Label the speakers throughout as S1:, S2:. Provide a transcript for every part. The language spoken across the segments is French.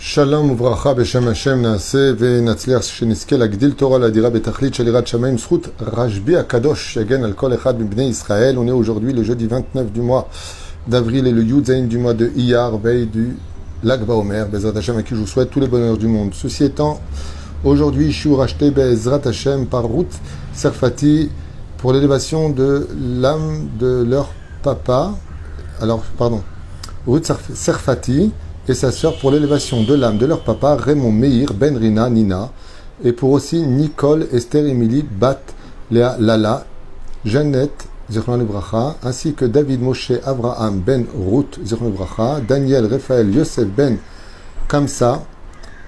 S1: Shalom uvracha b'shem Hashem naaseh ve'natzliach shenizke lagdil Torah ladira betachlit shel yirat shamayim zchut Rashbi HaKadosh yagen al kol echad m'bnei Israël. On est aujourd'hui le jeudi 29 du mois d'avril et le Yud Zayin du mois de Iyar, veille du Lag BaOmer. Bezrat Hashem, à qui je vous souhaite tous les bonheurs du monde. Ceci étant, aujourd'hui, shiur acheté Bezrat Hashem par Ruth Serfati pour l'élévation de l'âme de leur papa. Alors, pardon, Ruth Serfati et sa sœur pour l'élévation de l'âme de leur papa, Raymond Meir Ben Rina Nina, et pour aussi Nicole Esther Emily Bat Léa Lala Jeannette Zichron Bracha, ainsi que David Moshe Avraham Ben Ruth Zichron Bracha, Daniel Raphaël Yosef Ben Kamsa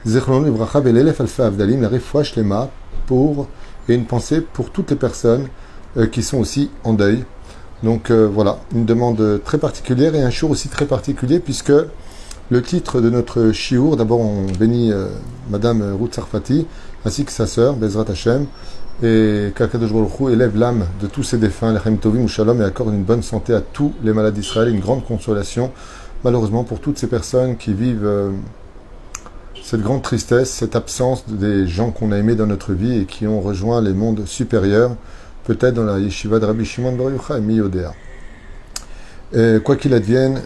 S1: Zichron Bracha, Belelef Alfa Avdalim, la Refoua Shlema, pour, et une pensée pour toutes les personnes qui sont aussi en deuil. Donc voilà, une demande très particulière et un jour aussi très particulier, puisque le titre de notre shiur, d'abord on bénit Madame Ruth Serfati ainsi que sa sœur Bezrat Hashem, et qu'Akadosh Baruch Hu élève l'âme de tous ces défunts, l'Echem Tovim ou Shalom, et accorde une bonne santé à tous les malades d'Israël, une grande consolation malheureusement pour toutes ces personnes qui vivent cette grande tristesse, cette absence des gens qu'on a aimés dans notre vie et qui ont rejoint les mondes supérieurs, peut-être dans la yeshiva de Rabbi Shimon Bar Yochai et Miyodea. Quoi qu'il advienne,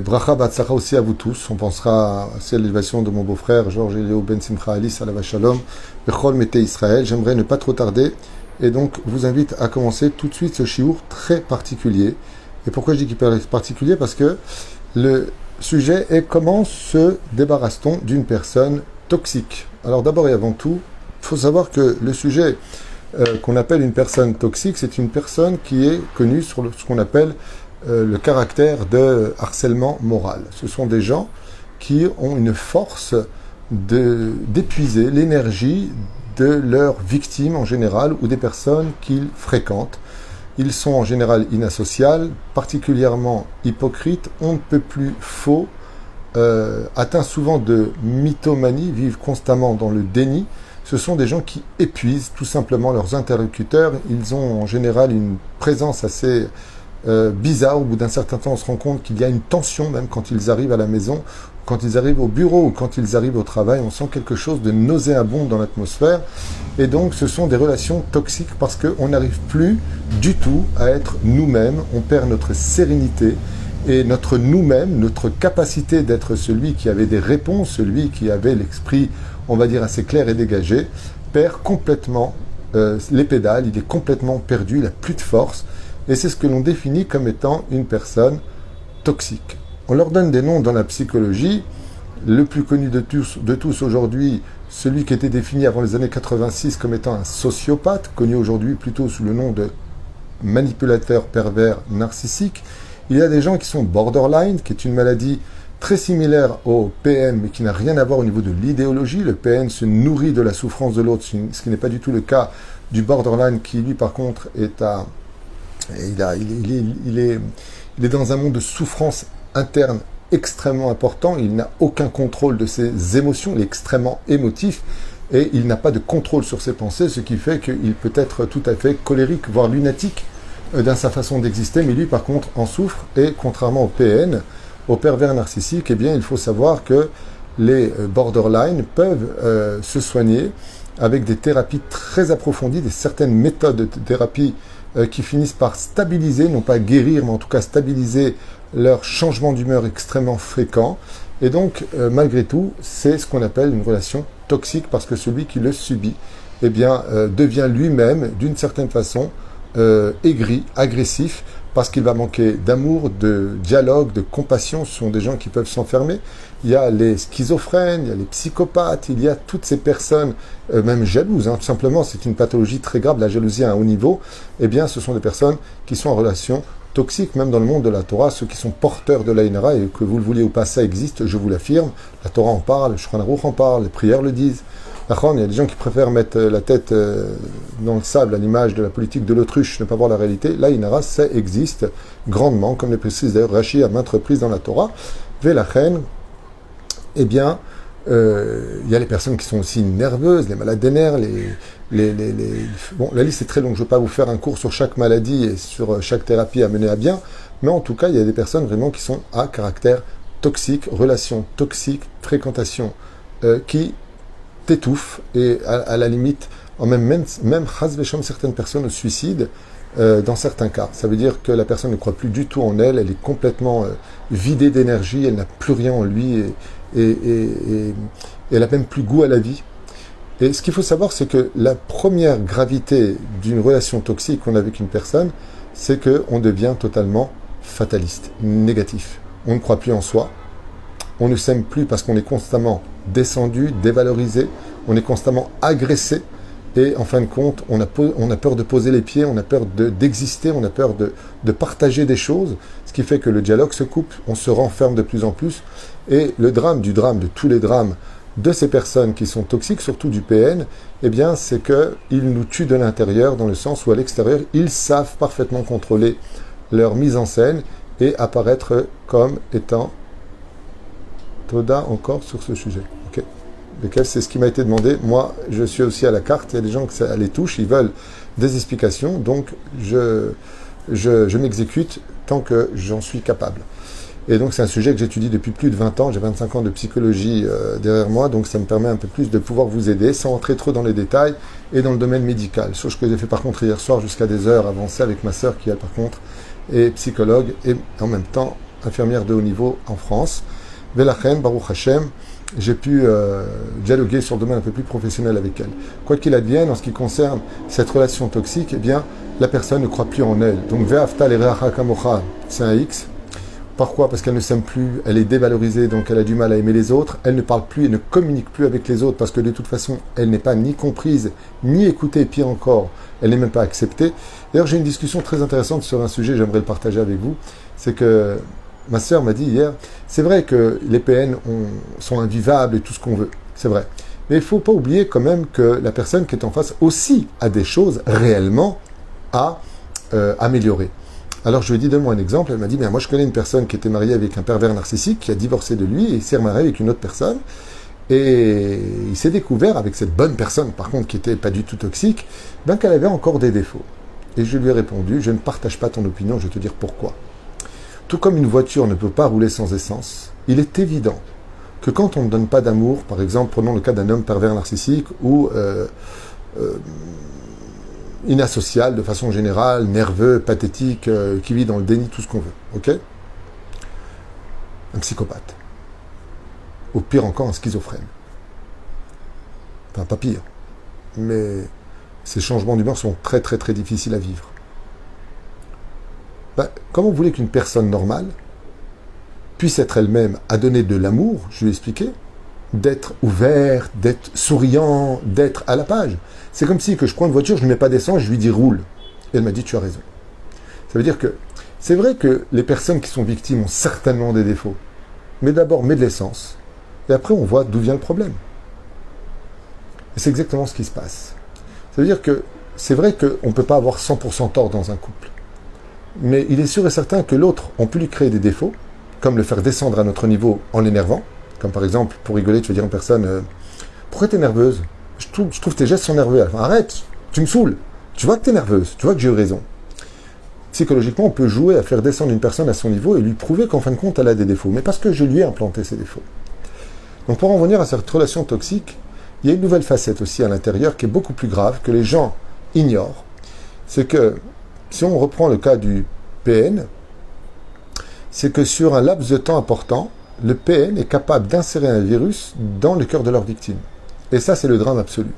S1: bracha batzlacha aussi à vous tous. On pensera aussi à l'élévation de mon beau-frère Georges Eliaou Ben Simcha Alice Alav Shalom, Bechol Mété Israël. J'aimerais ne pas trop tarder et donc vous invite à commencer tout de suite ce shiur très particulier. Et pourquoi je dis qu'il est particulier? Parce que le sujet est comment se débarrasse-t-on d'une personne toxique. Alors d'abord et avant tout, il faut savoir que le sujet qu'on appelle une personne toxique, c'est une personne qui est connue sur ce qu'on appelle le caractère de harcèlement moral. Ce sont des gens qui ont une force d'épuiser l'énergie de leurs victimes en général ou des personnes qu'ils fréquentent. Ils sont en général inasociaux, particulièrement hypocrites, on ne peut plus faux, atteints souvent de mythomanie, vivent constamment dans le déni. Ce sont des gens qui épuisent tout simplement leurs interlocuteurs. Ils ont en général une présence assez bizarre. Au bout d'un certain temps, on se rend compte qu'il y a une tension même quand ils arrivent à la maison, quand ils arrivent au bureau ou quand ils arrivent au travail. On sent quelque chose de nauséabond dans l'atmosphère. Et donc, ce sont des relations toxiques parce qu'on n'arrive plus du tout à être nous-mêmes. On perd notre sérénité et notre nous-mêmes, notre capacité d'être celui qui avait des réponses, celui qui avait l'esprit, on va dire, assez clair et dégagé, perd complètement les pédales. Il est complètement perdu, il n'a plus de force. Et c'est ce que l'on définit comme étant une personne toxique. On leur donne des noms dans la psychologie. Le plus connu de tous aujourd'hui, celui qui était défini avant les années 86 comme étant un sociopathe, connu aujourd'hui plutôt sous le nom de manipulateur pervers narcissique. Il y a des gens qui sont borderline, qui est une maladie très similaire au PN, mais qui n'a rien à voir au niveau de l'idéologie. Le PN se nourrit de la souffrance de l'autre, ce qui n'est pas du tout le cas du borderline, qui lui par contre est il est dans un monde de souffrance interne extrêmement important. Il n'a aucun contrôle de ses émotions, il est extrêmement émotif et il n'a pas de contrôle sur ses pensées, ce qui fait qu'il peut être tout à fait colérique, voire lunatique dans sa façon d'exister, mais lui par contre en souffre. Et contrairement au PN, au pervers narcissique, eh bien il faut savoir que les borderline peuvent se soigner avec des thérapies très approfondies, certaines méthodes de thérapie qui finissent par stabiliser, non pas guérir, mais en tout cas stabiliser leur changement d'humeur extrêmement fréquent. Et donc, malgré tout, c'est ce qu'on appelle une relation toxique, parce que celui qui le subit, eh bien, devient lui-même, d'une certaine façon, aigri, agressif, parce qu'il va manquer d'amour, de dialogue, de compassion. Ce sont des gens qui peuvent s'enfermer. Il y a les schizophrènes, il y a les psychopathes, il y a toutes ces personnes, même jalouses, tout simplement, c'est une pathologie très grave, la jalousie à un haut niveau. Eh bien, ce sont des personnes qui sont en relation toxique, même dans le monde de la Torah, ceux qui sont porteurs de l'Aïn Hara, et que vous le vouliez ou pas, ça existe, je vous l'affirme. La Torah en parle, le Shulchan Aruch en parle, les prières le disent. Il y a des gens qui préfèrent mettre la tête dans le sable à l'image de la politique de l'autruche, ne pas voir la réalité. L'Aïn Hara, ça existe grandement, comme le précise d'ailleurs Rashi à maintes reprises dans la Torah. Velachen, eh bien, il y a les personnes qui sont aussi nerveuses, les malades des nerfs, bon, la liste est très longue, je ne veux pas vous faire un cours sur chaque maladie et sur chaque thérapie à mener à bien, mais en tout cas, il y a des personnes vraiment qui sont à caractère toxique, relation toxique, fréquentation qui t'étouffe et à la limite, même chas v'sham, certaines personnes au suicide dans certains cas. Ça veut dire que la personne ne croit plus du tout en elle, elle est complètement vidée d'énergie, elle n'a plus rien en lui et elle n'a même plus goût à la vie. Et ce qu'il faut savoir, c'est que la première gravité d'une relation toxique qu'on a avec une personne, c'est qu'on devient totalement fataliste, négatif. On ne croit plus en soi, on ne s'aime plus parce qu'on est constamment descendu, dévalorisé, on est constamment agressé, et en fin de compte, on a peur de poser les pieds, on a peur d'exister, on a peur de partager des choses, ce qui fait que le dialogue se coupe, on se renferme de plus en plus, et le drame, de tous les drames, de ces personnes qui sont toxiques, surtout du PN, eh bien, c'est qu'ils nous tuent de l'intérieur, dans le sens où à l'extérieur, ils savent parfaitement contrôler leur mise en scène et apparaître comme étant Toda encore sur ce sujet. Ok. Lequel, c'est ce qui m'a été demandé. Moi, je suis aussi à la carte. Il y a des gens que ça les touche, ils veulent des explications, donc je m'exécute tant que j'en suis capable. Et donc c'est un sujet que j'étudie depuis plus de 20 ans, j'ai 25 ans de psychologie derrière moi, donc ça me permet un peu plus de pouvoir vous aider sans entrer trop dans les détails et dans le domaine médical. Chose que j'ai fait par contre hier soir jusqu'à des heures avancées avec ma sœur qui elle par contre est psychologue et en même temps infirmière de haut niveau en France. Velachem, Baruch Hashem, j'ai pu dialoguer sur le domaine un peu plus professionnel avec elle. Quoi qu'il advienne, en ce qui concerne cette relation toxique, eh bien la personne ne croit plus en elle. Donc Ve'afta l'ereacha kamocha, c'est un X. Pourquoi ? Parce qu'elle ne s'aime plus, elle est dévalorisée, donc elle a du mal à aimer les autres, elle ne parle plus et ne communique plus avec les autres, parce que de toute façon, elle n'est pas ni comprise, ni écoutée, et pire encore, elle n'est même pas acceptée. D'ailleurs, j'ai une discussion très intéressante sur un sujet, j'aimerais le partager avec vous, c'est que ma sœur m'a dit hier, c'est vrai que les PN sont invivables et tout ce qu'on veut, c'est vrai. Mais il ne faut pas oublier quand même que la personne qui est en face aussi a des choses réellement à améliorer. Alors je lui ai dit, donne-moi un exemple. Elle m'a dit, moi je connais une personne qui était mariée avec un pervers narcissique, qui a divorcé de lui et s'est remarié avec une autre personne. Et il s'est découvert avec cette bonne personne, par contre, qui n'était pas du tout toxique, qu'elle avait encore des défauts. Et je lui ai répondu, je ne partage pas ton opinion, je vais te dire pourquoi. Tout comme une voiture ne peut pas rouler sans essence, il est évident que quand on ne donne pas d'amour, par exemple, prenons le cas d'un homme pervers narcissique ou inasocial de façon générale, nerveux, pathétique, qui vit dans le déni, tout ce qu'on veut. Ok ? Un psychopathe. Ou pire encore, un schizophrène. Enfin, pas pire. Mais ces changements d'humeur sont très très très difficiles à vivre. Comment vous voulez qu'une personne normale puisse être elle-même à donner de l'amour, je lui ai expliqué, d'être ouvert, d'être souriant, d'être à la page. C'est comme si que je prends une voiture, je ne mets pas d'essence, je lui dis roule. Et elle m'a dit tu as raison. Ça veut dire que c'est vrai que les personnes qui sont victimes ont certainement des défauts. Mais d'abord, mets de l'essence. Et après, on voit d'où vient le problème. Et c'est exactement ce qui se passe. Ça veut dire que c'est vrai qu'on ne peut pas avoir 100% tort dans un couple. Mais il est sûr et certain que l'autre, on peut lui créer des défauts, comme le faire descendre à notre niveau en l'énervant. Comme par exemple, pour rigoler, tu vas dire à une personne pourquoi tu es nerveuse ? Je trouve tes gestes sont nerveux. Enfin, arrête, tu me saoules. Tu vois que tu es nerveuse, tu vois que j'ai eu raison. Psychologiquement, on peut jouer à faire descendre une personne à son niveau et lui prouver qu'en fin de compte, elle a des défauts. Mais parce que je lui ai implanté ces défauts. Donc pour en revenir à cette relation toxique, il y a une nouvelle facette aussi à l'intérieur qui est beaucoup plus grave, que les gens ignorent. C'est que, si on reprend le cas du PN, c'est que sur un laps de temps important, le PN est capable d'insérer un virus dans le cœur de leur victime. Et ça, c'est le drame absolu.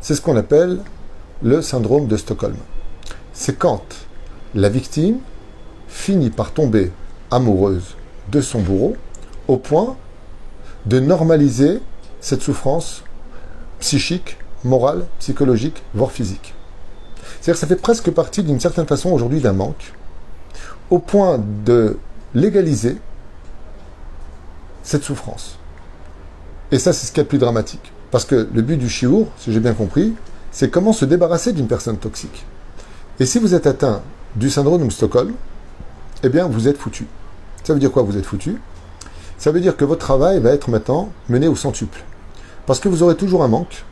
S1: C'est ce qu'on appelle le syndrome de Stockholm. C'est quand la victime finit par tomber amoureuse de son bourreau au point de normaliser cette souffrance psychique, morale, psychologique, voire physique. C'est-à-dire que ça fait presque partie d'une certaine façon aujourd'hui d'un manque, au point de légaliser cette souffrance. Et ça, c'est ce qu'il y a de plus dramatique. Parce que le but du chiour, si j'ai bien compris, c'est comment se débarrasser d'une personne toxique. Et si vous êtes atteint du syndrome de Stockholm, eh bien, vous êtes foutu. Ça veut dire quoi, vous êtes foutu ? Ça veut dire que votre travail va être maintenant mené au centuple. Parce que vous aurez toujours un manque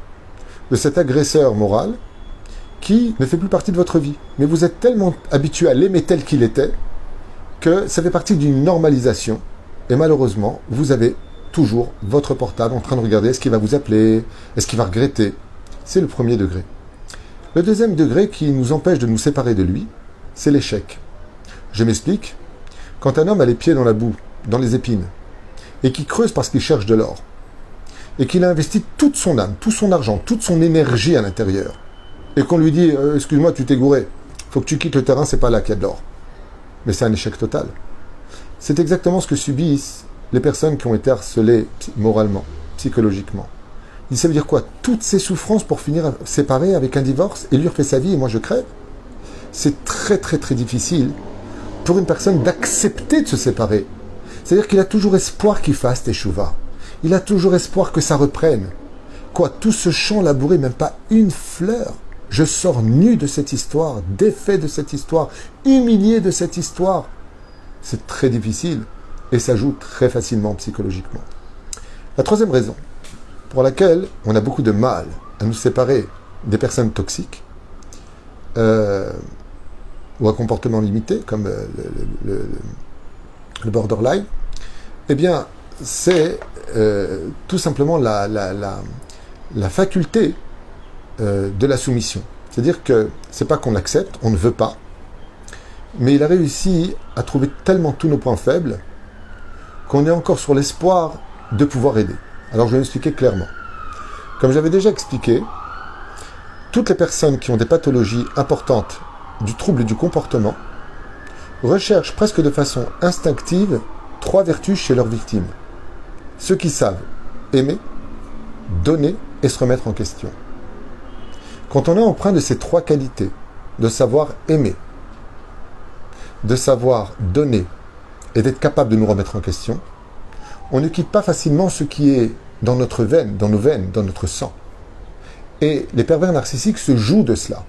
S1: de cet agresseur moral qui ne fait plus partie de votre vie. Mais vous êtes tellement habitué à l'aimer tel qu'il était que ça fait partie d'une normalisation. Et malheureusement, vous avez toujours votre portable en train de regarder est-ce qu'il va vous appeler, est-ce qu'il va regretter. C'est le premier degré. Le deuxième degré qui nous empêche de nous séparer de lui, c'est l'échec. Je m'explique. Quand un homme a les pieds dans la boue, dans les épines, et qui creuse parce qu'il cherche de l'or, et qu'il a investi toute son âme, tout son argent, toute son énergie à l'intérieur, et qu'on lui dit « Excuse-moi, tu t'es gouré, faut que tu quittes le terrain, c'est pas là qu'il y a de l'or. » Mais c'est un échec total. C'est exactement ce que subissent les personnes qui ont été harcelées moralement, psychologiquement. Ça veut dire quoi? Toutes ces souffrances pour finir séparées avec un divorce, et lui refait sa vie et moi je crève. C'est très très très difficile pour une personne d'accepter de se séparer. C'est-à-dire qu'il a toujours espoir qu'il fasse teshuva. Il a toujours espoir que ça reprenne. Quoi, tout ce champ labouré, même pas une fleur. Je sors nu de cette histoire, défait de cette histoire, humilié de cette histoire. C'est très difficile et ça joue très facilement psychologiquement. La troisième raison pour laquelle on a beaucoup de mal à nous séparer des personnes toxiques ou à comportement limité, comme le borderline, eh bien, c'est tout simplement la faculté de la soumission. C'est-à-dire que c'est pas qu'on accepte, on ne veut pas, mais il a réussi à trouver tellement tous nos points faibles qu'on est encore sur l'espoir de pouvoir aider. Alors je vais m'expliquer clairement. Comme j'avais déjà expliqué, toutes les personnes qui ont des pathologies importantes du trouble du comportement recherchent presque de façon instinctive 3 vertus chez leurs victimes. Ceux qui savent aimer, donner et se remettre en question. Quand on est empreint de ces 3 qualités, de savoir aimer, de savoir donner et d'être capable de nous remettre en question, on ne quitte pas facilement ce qui est dans notre veine, dans nos veines, dans notre sang. Et les pervers narcissiques se jouent de cela.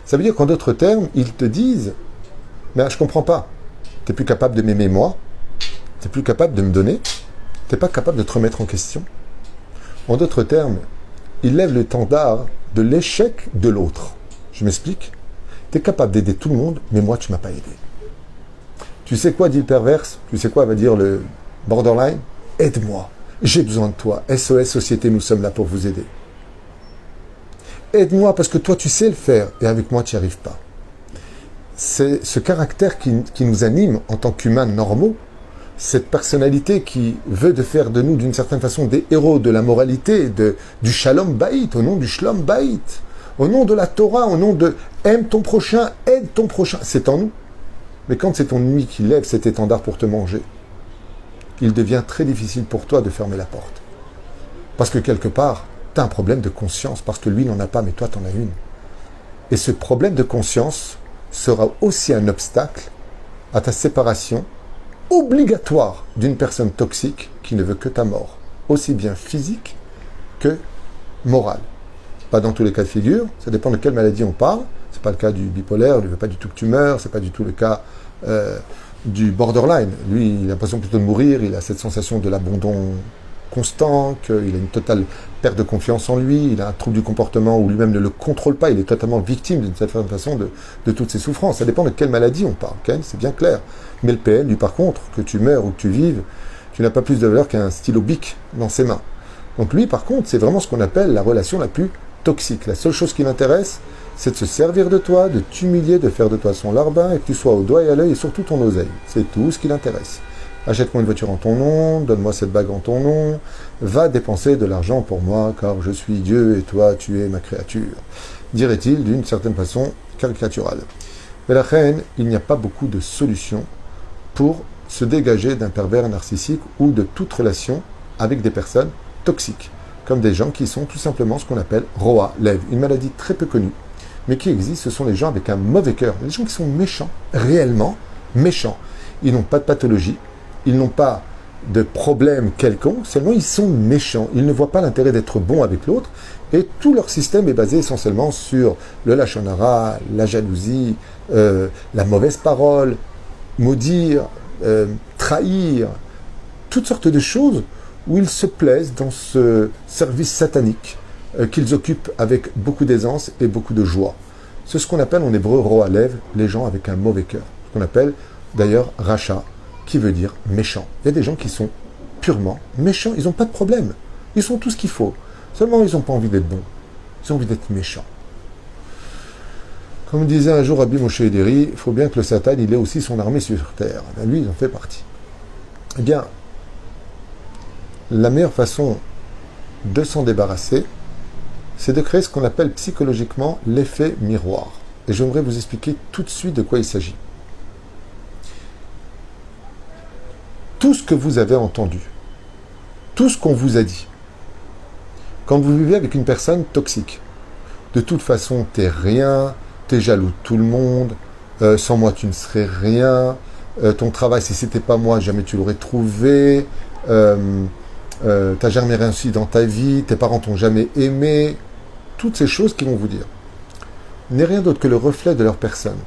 S1: Ça veut dire qu'en d'autres termes, ils te disent « Mais je comprends pas, tu n'es plus capable de m'aimer moi, tu n'es plus capable de me donner, tu n'es pas capable de te remettre en question. » En d'autres termes, ils lèvent l'étendard de l'échec de l'autre. Je m'explique. Tu es capable d'aider tout le monde, mais moi tu ne m'as pas aidé. Tu sais quoi dit le perverse? Tu sais quoi va dire le borderline? Aide-moi, j'ai besoin de toi. SOS Société, nous sommes là pour vous aider. Aide-moi parce que toi tu sais le faire et avec moi tu n'y arrives pas. C'est ce caractère qui nous anime en tant qu'humains normaux, cette personnalité qui veut de faire de nous d'une certaine façon des héros de la moralité, du shalom baït, au nom du shalom baït, au nom de la Torah, au nom de aime ton prochain, aide ton prochain, c'est en nous. Mais quand c'est ton ennemi qui lève cet étendard pour te manger, il devient très difficile pour toi de fermer la porte. Parce que quelque part, tu as un problème de conscience, parce que lui n'en a pas, mais toi tu en as une. Et ce problème de conscience sera aussi un obstacle à ta séparation obligatoire d'une personne toxique qui ne veut que ta mort, aussi bien physique que morale. Pas dans tous les cas de figure, ça dépend de quelle maladie on parle. C'est pas le cas du bipolaire, lui veut pas du tout que tu meurs, c'est pas du tout le cas du borderline. Lui, il a l'impression plutôt de mourir, il a cette sensation de l'abandon constant, qu'il a une totale perte de confiance en lui, il a un trouble du comportement où lui-même ne le contrôle pas, il est totalement victime d'une certaine façon de toutes ses souffrances. Ça dépend de quelle maladie on parle, okay? C'est bien clair. Mais le PN, lui par contre, que tu meurs ou que tu vives, tu n'as pas plus de valeur qu'un stylo bic dans ses mains. Donc lui par contre, c'est vraiment ce qu'on appelle la relation la plus toxique. La seule chose qui l'intéresse, c'est de se servir de toi, de t'humilier, de faire de toi son larbin et que tu sois au doigt et à l'œil et surtout ton oseille. C'est tout ce qui l'intéresse. Achète-moi une voiture en ton nom, donne-moi cette bague en ton nom, va dépenser de l'argent pour moi, car je suis Dieu et toi, tu es ma créature, dirait-il d'une certaine façon caricaturale. Mais la reine, il n'y a pas beaucoup de solutions pour se dégager d'un pervers narcissique ou de toute relation avec des personnes toxiques, comme des gens qui sont tout simplement ce qu'on appelle Roa, lève, une maladie très peu connue, mais qui existe, ce sont les gens avec un mauvais cœur, les gens qui sont méchants, réellement méchants. Ils n'ont pas de pathologie, ils n'ont pas de problème quelconque, seulement ils sont méchants. Ils ne voient pas l'intérêt d'être bons avec l'autre et tout leur système est basé essentiellement sur le lashon hara, la jalousie, la mauvaise parole, maudire, trahir, toutes sortes de choses où ils se plaisent dans ce service satanique qu'ils occupent avec beaucoup d'aisance et beaucoup de joie. C'est ce qu'on appelle en hébreu roalev, les gens avec un mauvais cœur. Ce qu'on appelle d'ailleurs racha, qui veut dire méchant. Il y a des gens qui sont purement méchants, ils n'ont pas de problème. Ils sont tout ce qu'il faut. Seulement, ils n'ont pas envie d'être bons. Ils ont envie d'être méchants. Comme disait un jour Rabbi Moshe Ederi, il faut bien que le Satan, il ait aussi son armée sur terre. Ben, lui, il en fait partie. Eh bien, la meilleure façon de s'en débarrasser, c'est de créer ce qu'on appelle psychologiquement l'effet miroir. Et j'aimerais vous expliquer tout de suite de quoi il s'agit. Tout ce que vous avez entendu, tout ce qu'on vous a dit, quand vous vivez avec une personne toxique, de toute façon, t'es rien, t'es jaloux de tout le monde, sans moi tu ne serais rien, ton travail, si c'était pas moi, jamais tu l'aurais trouvé, t'as jamais réussi dans ta vie, tes parents t'ont jamais aimé, toutes ces choses qu'ils vont vous dire n'est rien d'autre que le reflet de leur personne.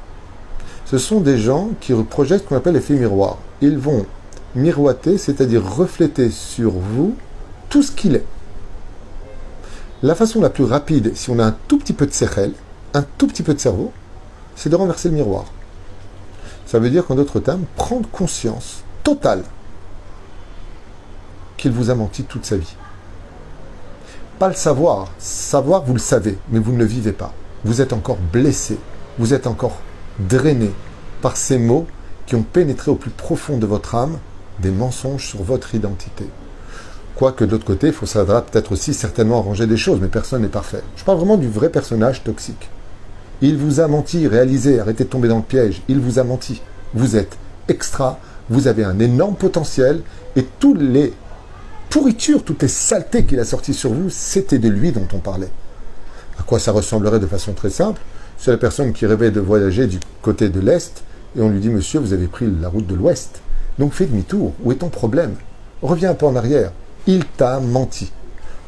S1: Ce sont des gens qui projettent ce qu'on appelle l'effet miroir. Ils vont miroiter, c'est-à-dire refléter sur vous tout ce qu'il est. La façon la plus rapide, si on a un tout petit peu de sechel, un tout petit peu de cerveau, c'est de renverser le miroir. Ça veut dire, qu'en d'autres termes, prendre conscience totale qu'il vous a menti toute sa vie. Pas le savoir. Savoir, vous le savez, mais vous ne le vivez pas. Vous êtes encore blessé, vous êtes encore drainé par ces mots qui ont pénétré au plus profond de votre âme des mensonges sur votre identité. Quoique de l'autre côté, il faudra peut-être aussi certainement arranger des choses, mais personne n'est parfait. Je parle vraiment du vrai personnage toxique. Il vous a menti, réalisez, arrêtez de tomber dans le piège, il vous a menti. Vous êtes extra, vous avez un énorme potentiel, et toutes les pourritures, toutes les saletés qu'il a sorties sur vous, c'était de lui dont on parlait. À quoi ça ressemblerait de façon très simple? C'est la personne qui rêvait de voyager du côté de l'Est, et on lui dit, monsieur, vous avez pris la route de l'Ouest, donc fais demi-tour, où est ton problème? Reviens un peu en arrière. Il t'a menti.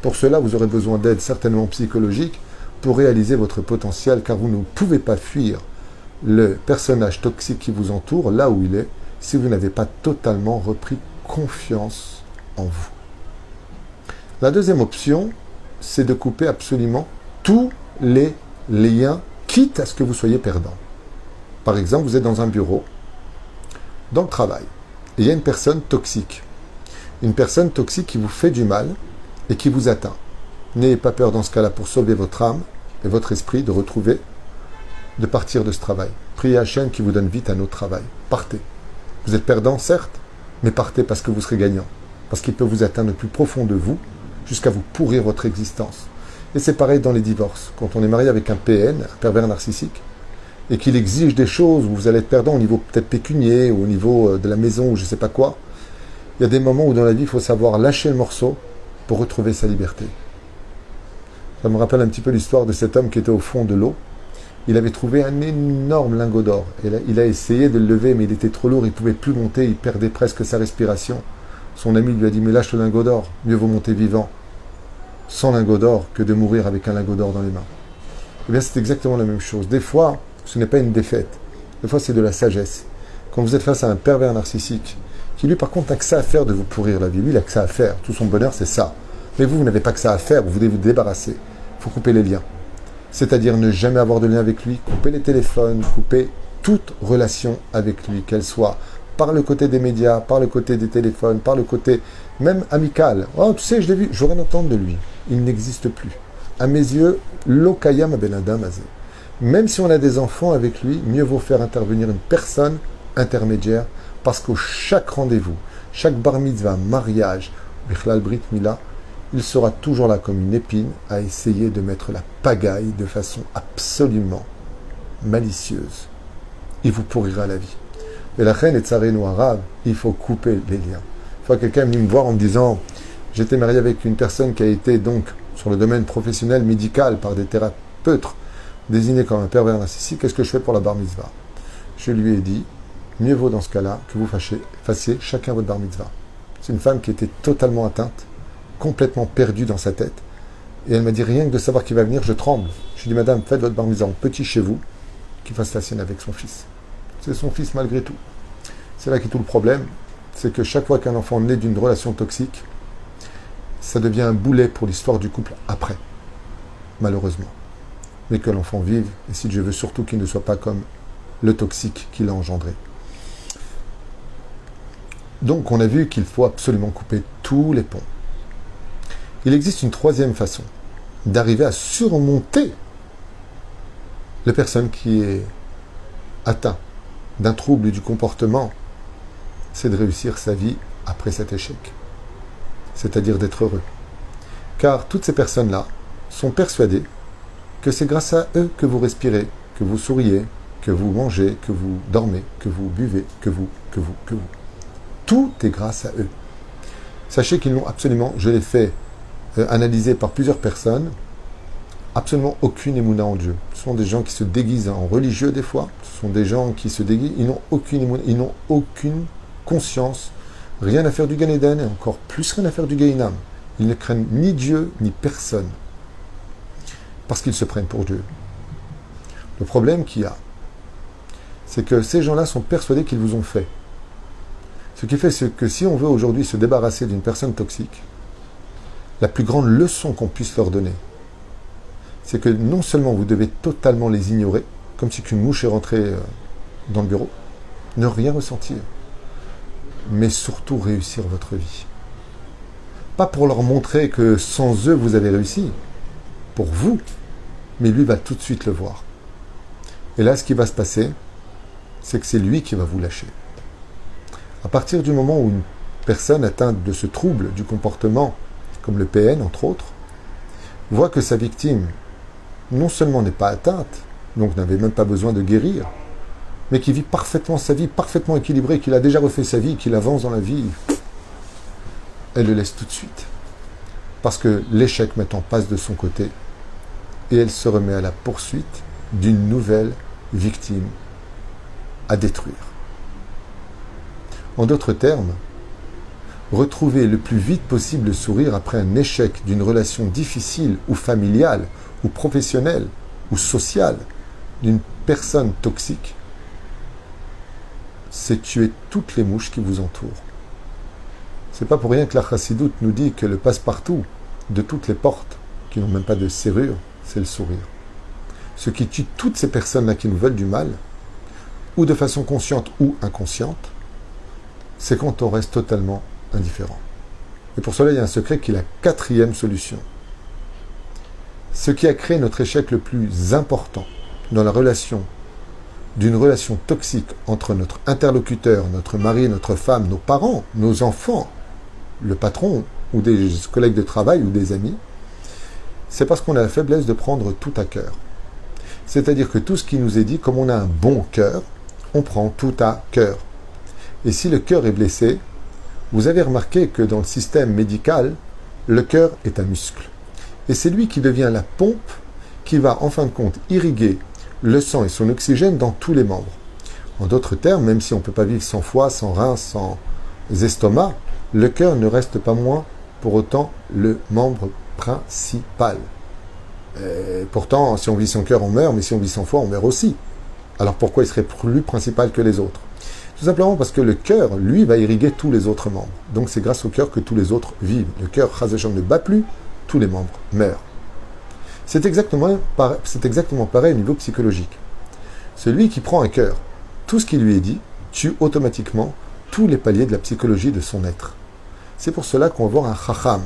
S1: Pour cela, vous aurez besoin d'aide certainement psychologique pour réaliser votre potentiel, car vous ne pouvez pas fuir le personnage toxique qui vous entoure, là où il est, si vous n'avez pas totalement repris confiance en vous. La deuxième option, c'est de couper absolument tous les liens, quitte à ce que vous soyez perdant. Par exemple, vous êtes dans un bureau, dans le travail, et il y a une personne toxique. Une personne toxique qui vous fait du mal et qui vous atteint. N'ayez pas peur dans ce cas-là pour sauver votre âme et votre esprit de retrouver, de partir de ce travail. Priez Hachem qui vous donne vite un autre travail. Partez. Vous êtes perdant, certes, mais partez parce que vous serez gagnant. Parce qu'il peut vous atteindre le plus profond de vous jusqu'à vous pourrir votre existence. Et c'est pareil dans les divorces. Quand on est marié avec un PN, un pervers narcissique, et qu'il exige des choses où vous allez être perdant au niveau peut-être pécunier, ou au niveau de la maison, ou je ne sais pas quoi, il y a des moments où dans la vie, il faut savoir lâcher le morceau pour retrouver sa liberté. Ça me rappelle un petit peu l'histoire de cet homme qui était au fond de l'eau. Il avait trouvé un énorme lingot d'or. Et il a essayé de le lever, mais il était trop lourd, il ne pouvait plus monter, il perdait presque sa respiration. Son ami lui a dit, mais lâche le lingot d'or, mieux vaut monter vivant sans lingot d'or que de mourir avec un lingot d'or dans les mains. Eh bien, c'est exactement la même chose. Des fois, ce n'est pas une défaite. Des fois, c'est de la sagesse. Quand vous êtes face à un pervers narcissique, qui lui, par contre, n'a que ça à faire de vous pourrir la vie. Lui, il n'a que ça à faire. Tout son bonheur, c'est ça. Mais vous n'avez pas que ça à faire. Vous devez vous débarrasser. Il faut couper les liens. C'est-à-dire ne jamais avoir de lien avec lui, couper les téléphones, couper toute relation avec lui, qu'elle soit par le côté des médias, par le côté des téléphones, par le côté même amical. Oh, tu sais, je l'ai vu, je veux rien entendre de lui. Il n'existe plus. À mes yeux, l'okayam ben adam azé. Même si on a des enfants avec lui, mieux vaut faire intervenir une personne intermédiaire, parce qu'au chaque rendez-vous, chaque bar mitzvah, mariage, bichlal brit mila, il sera toujours là comme une épine à essayer de mettre la pagaille de façon absolument malicieuse. Il vous pourrira la vie. Et la reine est tsareno arabe, il faut couper les liens. Une fois quelqu'un est venu me voir en me disant, j'étais marié avec une personne qui a été donc sur le domaine professionnel médical par des thérapeutes désignés comme un pervers narcissique, qu'est-ce que je fais pour la bar mitzvah? Je lui ai dit, mieux vaut dans ce cas-là que vous fassiez chacun votre bar mitzvah. C'est une femme qui était totalement atteinte, complètement perdue dans sa tête. Et elle m'a dit, rien que de savoir qu'il va venir, je tremble. Je lui ai dit, madame, faites votre bar mitzvah en petit chez vous, qu'il fasse la sienne avec son fils. C'est son fils malgré tout. C'est là qu'est tout le problème, c'est que chaque fois qu'un enfant naît d'une relation toxique, ça devient un boulet pour l'histoire du couple après, malheureusement. Mais que l'enfant vive, et si Dieu veut surtout qu'il ne soit pas comme le toxique qui l'a engendré. Donc on a vu qu'il faut absolument couper tous les ponts. Il existe une troisième façon d'arriver à surmonter la personne qui est atteinte d'un trouble du comportement, c'est de réussir sa vie après cet échec. C'est-à-dire d'être heureux. Car toutes ces personnes-là sont persuadées que c'est grâce à eux que vous respirez, que vous souriez, que vous mangez, que vous dormez, que vous buvez, que vous. Tout est grâce à eux. Sachez qu'ils n'ont absolument, je l'ai fait analyser par plusieurs personnes, absolument aucune émouna en Dieu. Ce sont des gens qui se déguisent en religieux des fois, ce sont des gens qui se déguisent, ils n'ont aucune émouna, ils n'ont aucune conscience, rien à faire du Gan Eden et encore plus rien à faire du Gehinam. Ils ne craignent ni Dieu ni personne, parce qu'ils se prennent pour Dieu. Le problème qu'il y a, c'est que ces gens-là sont persuadés qu'ils vous ont fait. Ce qui fait que si on veut aujourd'hui se débarrasser d'une personne toxique, la plus grande leçon qu'on puisse leur donner, c'est que non seulement vous devez totalement les ignorer, comme si qu'une mouche est rentrée dans le bureau, ne rien ressentir, mais surtout réussir votre vie. Pas pour leur montrer que sans eux vous avez réussi, pour vous, mais lui va tout de suite le voir. Et là, ce qui va se passer, c'est que c'est lui qui va vous lâcher. À partir du moment où une personne atteinte de ce trouble du comportement, comme le PN entre autres, voit que sa victime non seulement n'est pas atteinte, donc n'avait même pas besoin de guérir, mais qui vit parfaitement sa vie, parfaitement équilibrée, qu'il a déjà refait sa vie, qu'il avance dans la vie, elle le laisse tout de suite. Parce que l'échec maintenant passe de son côté et elle se remet à la poursuite d'une nouvelle victime à détruire. En d'autres termes, retrouver le plus vite possible le sourire après un échec d'une relation difficile ou familiale ou professionnelle ou sociale d'une personne toxique, c'est tuer toutes les mouches qui vous entourent. C'est pas pour rien que la Chassidoute nous dit que le passe-partout de toutes les portes qui n'ont même pas de serrure, c'est le sourire. Ce qui tue toutes ces personnes-là qui nous veulent du mal, ou de façon consciente ou inconsciente, c'est quand on reste totalement indifférent. Et pour cela, il y a un secret qui est la quatrième solution. Ce qui a créé notre échec le plus important dans la relation, d'une relation toxique entre notre interlocuteur, notre mari, notre femme, nos parents, nos enfants, le patron, ou des collègues de travail, ou des amis, c'est parce qu'on a la faiblesse de prendre tout à cœur. C'est-à-dire que tout ce qui nous est dit, comme on a un bon cœur, on prend tout à cœur. Et si le cœur est blessé, vous avez remarqué que dans le système médical, le cœur est un muscle. Et c'est lui qui devient la pompe qui va en fin de compte irriguer le sang et son oxygène dans tous les membres. En d'autres termes, même si on ne peut pas vivre sans foie, sans rein, sans estomac, le cœur ne reste pas moins pour autant le membre principal. Et pourtant, si on vit sans cœur, on meurt, mais si on vit sans foie, on meurt aussi. Alors pourquoi il serait plus principal que les autres ? Tout simplement parce que le cœur, lui, va irriguer tous les autres membres. Donc c'est grâce au cœur que tous les autres vivent. Le cœur, Chas v'Shalom, ne bat plus, tous les membres meurent. C'est exactement pareil au niveau psychologique. Celui qui prend un cœur, tout ce qui lui est dit, tue automatiquement tous les paliers de la psychologie de son être. C'est pour cela qu'on va voir un chacham.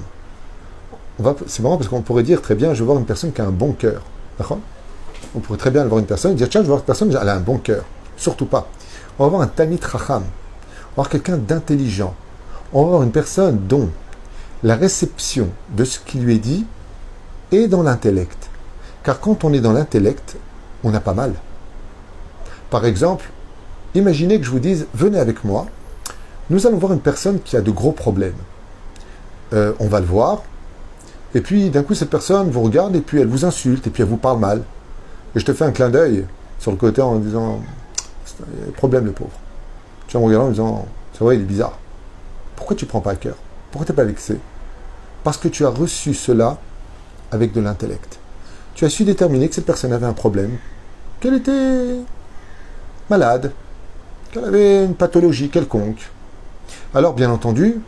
S1: C'est marrant parce qu'on pourrait dire très bien, je veux voir une personne qui a un bon cœur. D'accord ? On pourrait très bien voir une personne et dire, tiens, je veux voir une personne, elle a un bon cœur. Surtout pas. On va voir un Talmid Chacham. On va voir quelqu'un d'intelligent. On va voir une personne dont la réception de ce qui lui est dit est dans l'intellect. Car quand on est dans l'intellect, on a pas mal. Par exemple, imaginez que je vous dise, venez avec moi, nous allons voir une personne qui a de gros problèmes. On va le voir, et puis d'un coup cette personne vous regarde, et puis elle vous insulte, et puis elle vous parle mal. Et je te fais un clin d'œil sur le côté en disant, il y a problème le pauvre. Tu vas me regarder en disant, c'est vrai, il est bizarre. Pourquoi tu ne prends pas à cœur ? Pourquoi tu n'es pas vexé ? Parce que tu as reçu cela avec de l'intellect. Tu as su déterminer que cette personne avait un problème, qu'elle était malade, qu'elle avait une pathologie quelconque. Alors, bien entendu,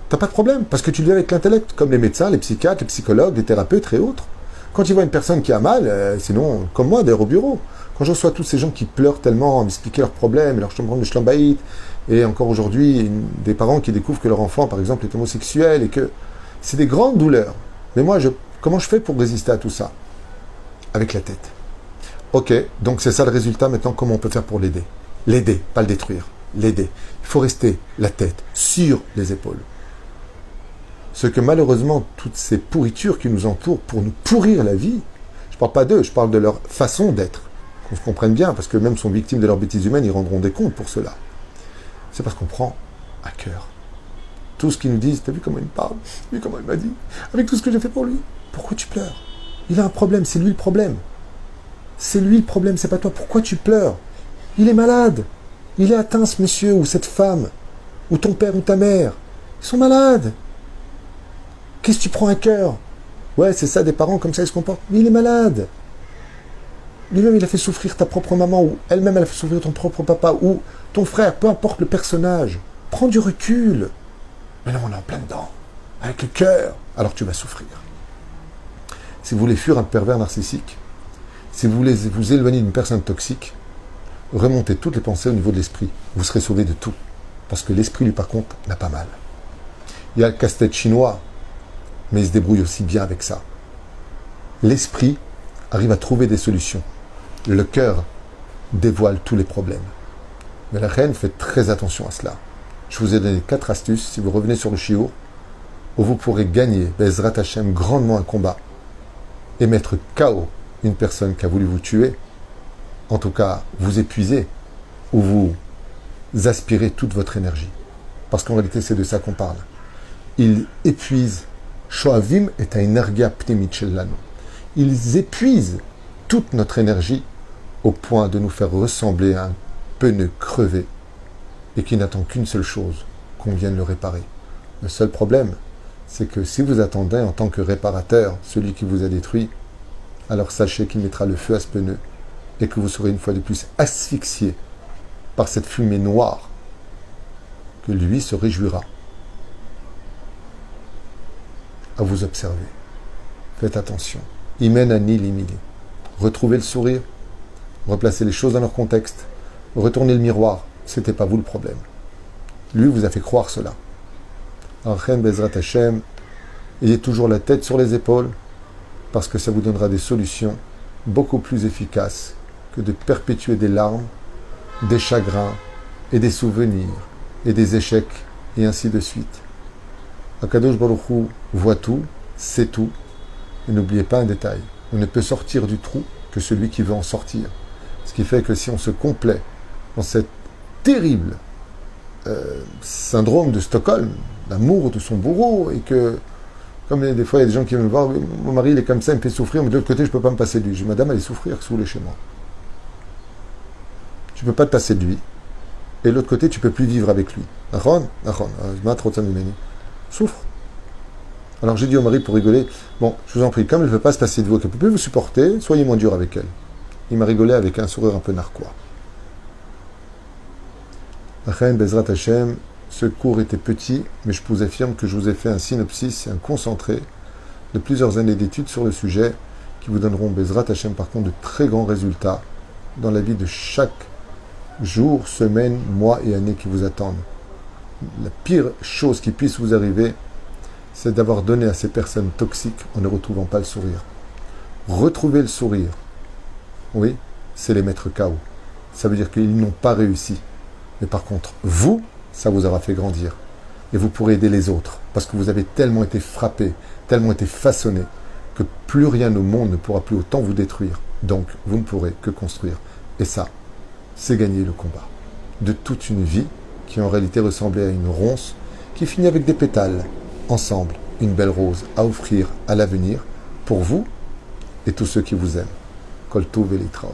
S1: tu n'as pas de problème, parce que tu le vis avec l'intellect, comme les médecins, les psychiatres, les psychologues, les thérapeutes et autres. Quand il voit une personne qui a mal, sinon, comme moi, d'ailleurs au bureau, quand je reçois tous ces gens qui pleurent tellement à m'expliquer leurs problèmes, leur chambre de schlambaït, et encore aujourd'hui, des parents qui découvrent que leur enfant, par exemple, est homosexuel, et que c'est des grandes douleurs. Mais moi, comment je fais pour résister à tout ça? Avec la tête. Ok, donc c'est ça le résultat. Maintenant, comment on peut faire pour l'aider? L'aider, pas le détruire. L'aider. Il faut rester la tête sur les épaules. Ce que malheureusement, toutes ces pourritures qui nous entourent pour nous pourrir la vie, je ne parle pas d'eux, je parle de leur façon d'être. Qu'on se comprenne bien, parce que même sont victimes de leurs bêtises humaines, ils rendront des comptes pour cela. C'est parce qu'on prend à cœur. Tout ce qu'ils nous disent, t'as vu comment il me parle? T'as vu comment il m'a dit? Avec tout ce que j'ai fait pour lui. Pourquoi tu pleures? Il a un problème, c'est lui le problème. C'est lui le problème, c'est pas toi. Pourquoi tu pleures? Il est malade. Il est atteint, ce monsieur ou cette femme, ou ton père ou ta mère. Ils sont malades. Qu'est-ce que tu prends à cœur? Ouais, c'est ça, des parents comme ça, ils se comportent. Mais il est malade. Lui-même, il a fait souffrir ta propre maman, ou elle-même, elle a fait souffrir ton propre papa, ou ton frère, peu importe le personnage. Prends du recul. Mais non, on est en plein dedans, avec le cœur. Alors tu vas souffrir. Si vous voulez fuir un pervers narcissique, si vous voulez vous éloigner d'une personne toxique, remontez toutes les pensées au niveau de l'esprit. Vous serez sauvé de tout. Parce que l'esprit, lui, par contre, n'a pas mal. Il y a le casse-tête chinois, mais il se débrouille aussi bien avec ça. L'esprit arrive à trouver des solutions. Le cœur dévoile tous les problèmes. Mais la reine fait très attention à cela. Je vous ai donné 4 astuces, si vous revenez sur le shiur, où vous pourrez gagner, Bezrat Hashem, grandement un combat, et mettre KO une personne qui a voulu vous tuer, en tout cas vous épuiser, ou vous aspirez toute votre énergie. Parce qu'en réalité, c'est de ça qu'on parle. Ils épuisent, Shoavim est un energia pnimit shelanu. Ils épuisent toute notre énergie au point de nous faire ressembler à un pneu crevé et qui n'attend qu'une seule chose, qu'on vienne le réparer. Le seul problème, c'est que si vous attendez en tant que réparateur celui qui vous a détruit, alors sachez qu'il mettra le feu à ce pneu et que vous serez une fois de plus asphyxié par cette fumée noire que lui se réjouira à vous observer. Faites attention. Imen ani limili. Retrouvez le sourire, replacez les choses dans leur contexte, retournez le miroir. C'était pas vous le problème. Lui vous a fait croire cela. Archen Bezrat Hashem, ayez toujours la tête sur les épaules, parce que ça vous donnera des solutions beaucoup plus efficaces que de perpétuer des larmes, des chagrins et des souvenirs et des échecs et ainsi de suite. Akadosh Baruch Hu voit tout, sait tout, et n'oubliez pas un détail, on ne peut sortir du trou que celui qui veut en sortir. Ce qui fait que si on se complaît dans cette terrible syndrome de Stockholm, l'amour de son bourreau, et que, comme des fois il y a des gens qui viennent me voir, mon mari il est comme ça, il me fait souffrir, mais de l'autre côté je ne peux pas me passer de lui. Je dis, madame, allez souffrir, saoulez chez moi. Tu ne peux pas te passer de lui, et de l'autre côté tu ne peux plus vivre avec lui. Souffre. Alors j'ai dit au mari pour rigoler, bon, je vous en prie, comme elle ne veut pas se passer de vous, qu'elle ne peut plus vous supporter, soyez moins dur avec elle. Il m'a rigolé avec un sourire un peu narquois. Achen Bezrat Hashem, ce cours était petit, mais je vous affirme que je vous ai fait un synopsis et un concentré de plusieurs années d'études sur le sujet qui vous donneront Bezrat Hashem par contre de très grands résultats dans la vie de chaque jour, semaine, mois et année qui vous attendent. La pire chose qui puisse vous arriver, c'est d'avoir donné à ces personnes toxiques en ne retrouvant pas le sourire. Retrouver le sourire, oui, c'est les mettre KO. Ça veut dire qu'ils n'ont pas réussi. Mais par contre, vous, ça vous aura fait grandir. Et vous pourrez aider les autres. Parce que vous avez tellement été frappé, tellement été façonné, que plus rien au monde ne pourra plus autant vous détruire. Donc, vous ne pourrez que construire. Et ça, c'est gagner le combat. De toute une vie qui en réalité ressemblait à une ronce, qui finit avec des pétales. Ensemble, une belle rose à offrir à l'avenir, pour vous et tous ceux qui vous aiment. Kol Tov et Litraot.